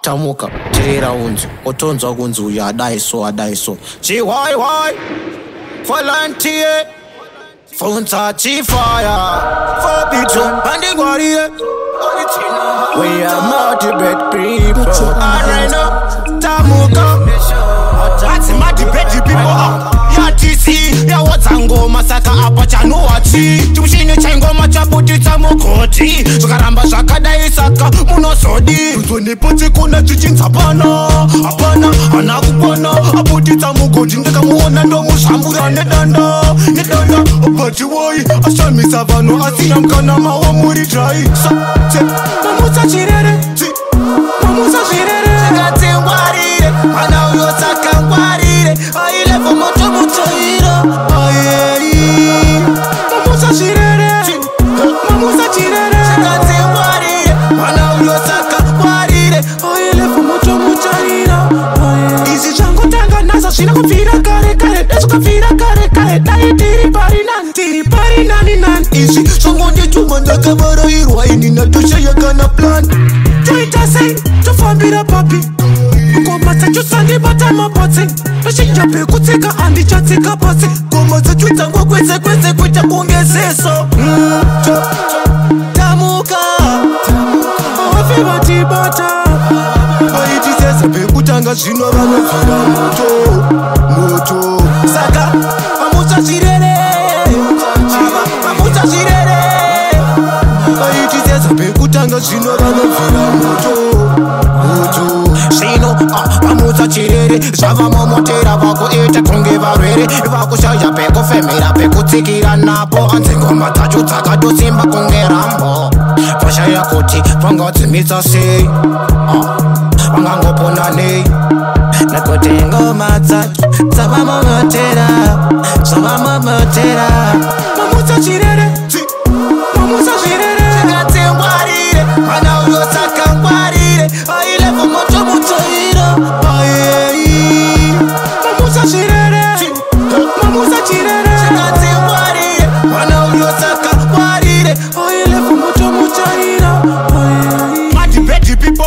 Tamuka, tirira unzu, otonzwa kunzu uya adaiso. Chihuahua, volunteer, Funta Chifaya, Forbidden, Bandigwari. We are motivate people. Arena, Tamuka, that's motivate people. TC, ya watsango masaka apa chanuwachi Tumshini chaingoma chaputitsa mukoti Zvakaramba zvakadaisaka munosodi Tuzonipote kuna chichinza Apana, hana kupona Aputitsa mukoti ndikamuona ndomushambura nedanda Bati woi, ashamisa vano asiya mkana mawa muri dry Mamusa chirere Chikatengwarire, hana uyosaka ngwarire Aile vomoto mutoiro Mamusa chirere Chikatengwarire, hana uyosaka ngwarire Aile vomoto mutoiro Izi changu tanga nasa shina kufira kare Desu kafira kare Dai tiri pari nani Izi changu ndi chuma ndakavara irwa Ini natosha yakana plan Joita say, tufambira papi Ngoma za chusandi batama poti Nashinjape kutika andi chatika poti Ngoma za chutangwa kweze kuita kungezeso Tamuka Wafi batibata Baiti sesa pe kutanga zino vanofira moto Saka, mamusa chirere Baiti sesa pe kutanga zino vanofira moto Shino, mamusa chirere Zava momotera vakuita kunge varwere Vakushaya pekufemera pekutsikira napo Anzingoma dzacho dzakadosimba kunge rambo Vashaya kuti vangadzimitsa sei Vangangopona nei Nekuti ngoma dzacho dzavamomotera Mamusa chirere Chikatengwarire Hana uyosaka ngwarire Aile vomoto mutoiro Mamusa chirere Chikatengwarire Hana uyosaka ngwarire Aile vomoto mutoiro Madibeti people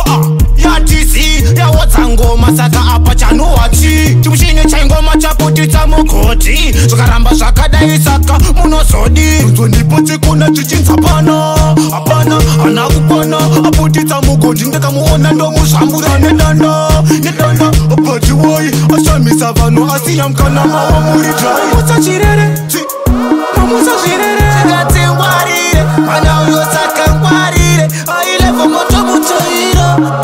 ya TC ya watsangoma saka apa chanuwachi Chimushini chaingoma chaputitsa mukoti Zvakaramba zvakadaisaka munosodi Tuzonipote kuna chichinza Apana, hana kupona Aputitsa mukoti ndikamuona ndomushambura nedanda Bati woi, ashamisa vano asiya mkana mawa muri dry Mamusa chirere Chikatengwarire Hana uyosaka ngwarire Aile vomoto mutoiro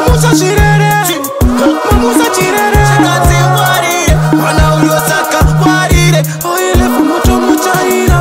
Mamusa chirere Chikatengwarire Hana uyosaka ngwarire Aile vomoto mutoiro